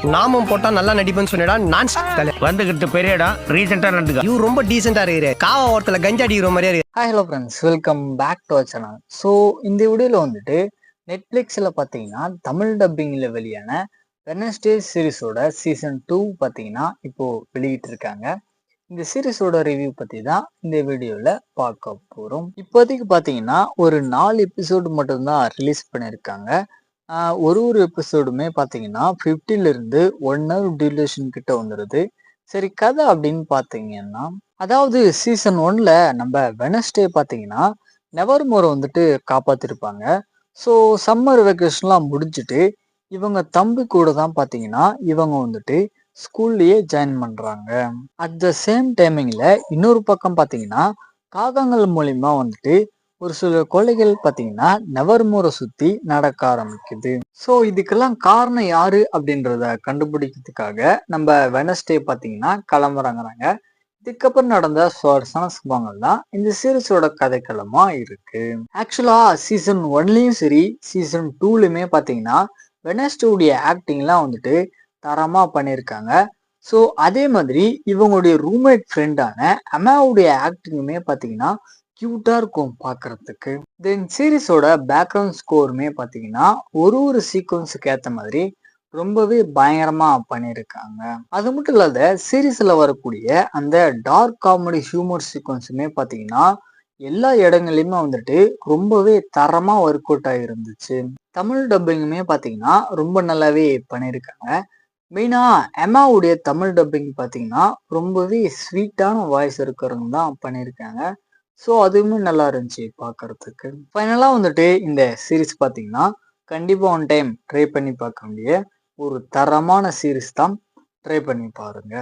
நாமும் போட்டா நல்லா நடிப்பேன்னு சொன்னடா. நான் வந்துகிட்டு பெரிய இடம் ரீசெண்டா நடந்துக்க. இவ ரொம்ப டீசெண்டா இருக்கிற காவா ஓரத்துல கஞ்சா அடிக்கிற மாதிரியா இருக்கு. Hi hello friends, welcome back to our channel. So இந்த வீடியோவில் வந்துட்டு நெட்ஃப்ளிக்ஸில் பார்த்தீங்கன்னா தமிழ் டப்பிங்கில் வெளியான வெட்னஸ்டே சீரிஸோட சீசன் 2 பார்த்தீங்கன்னா இப்போது வெளியிட்டிருக்காங்க. இந்த சீரிஸோட ரிவ்யூ பற்றி தான் இந்த வீடியோவில் பார்க்க போகிறோம். இப்போதைக்கு பார்த்தீங்கன்னா ஒரு 4 எபிசோடு மட்டும்தான் ரிலீஸ் பண்ணியிருக்காங்க. ஒரு எபிசோடுமே பார்த்தீங்கன்னா 50லேருந்து 1 hour டியூரேஷன் கிட்ட வந்துடுது. சரி, கதை அப்படின்னு பார்த்தீங்கன்னா, அதாவது சீசன் 1ல நம்ம வெட்னஸ்டே பார்த்தீங்கன்னா நெவர்மோரை வந்துட்டு காப்பாத்திருப்பாங்க. ஸோ சம்மர் வெக்கேஷன்லாம் முடிஞ்சுட்டு இவங்க தம்பி கூட தான் பார்த்தீங்கன்னா இவங்க வந்துட்டு ஸ்கூல்லையே ஜாயின் பண்றாங்க. அட் த சேம் டைமிங்ல இன்னொரு பக்கம் பார்த்தீங்கன்னா காகங்கள் மூலியமா வந்துட்டு ஒரு சில கொலைகள் பார்த்தீங்கன்னா நெவர்மோரை சுத்தி நடக்க ஆரம்பிக்குது. ஸோ இதுக்கெல்லாம் காரணம் யாரு அப்படின்றத கண்டுபிடிக்கிறதுக்காக நம்ம வெட்னஸ்டே பார்த்தீங்கன்னா கிளம்புறாங்கிறாங்க. இதுக்கப்புறம் நடந்த சுவாரஸ்யமான சம்பவங்கள் தான் இந்த சீரிஸோட கதைக்களமா இருக்கு. ஆக்சுவலா சீசன் 1லயும் சரி சீசன் 2லயுமே பார்த்தீங்கன்னா வெட்னஸ்டேவுடைய ஆக்டிங்லாம் வந்துட்டு தரமா பண்ணியிருக்காங்க. ஸோ அதே மாதிரி இவங்களுடைய ரூம்மேட் ஃப்ரெண்டான அம்மாவுடைய ஆக்டிங்குமே பார்த்தீங்கன்னா கியூட்டா இருக்கும் பார்க்கறதுக்கு. தென் சீரிஸோட பேக்ரவுண்ட் ஸ்கோருமே பார்த்தீங்கன்னா ஒரு சீக்வன்ஸுக்கு ஏற்ற மாதிரி ரொம்பவே பயங்கரமா பண்ணியிருக்காங்க. அது மட்டும் இல்லாத சீரீஸ்ல வரக்கூடிய அந்த டார்க் காமெடி ஹியூமர் சீக்வன்ஸுமே பார்த்தீங்கன்னா எல்லா இடங்கள்லையுமே வந்துட்டு ரொம்பவே தரமா ஒர்க் அவுட் ஆகிருந்துச்சு. தமிழ் டப்பிங்குமே பார்த்தீங்கன்னா ரொம்ப நல்லாவே பண்ணியிருக்காங்க. மெயினா எம்மாவுடைய தமிழ் டப்பிங் பார்த்தீங்கன்னா ரொம்பவே ஸ்வீட்டான வாய்ஸ் இருக்கிறவங்க தான் பண்ணியிருக்காங்க. ஸோ அதுவுமே நல்லா இருந்துச்சு பார்க்கறதுக்கு. ஃபைனலாக வந்துட்டு இந்த சீரீஸ் பார்த்தீங்கன்னா கண்டிப்பாக ஒன் டைம் ட்ரை பண்ணி பார்க்க வேண்டிய ஒரு தரமான சீரீஸ் தான். ட்ரை பண்ணி பாருங்க.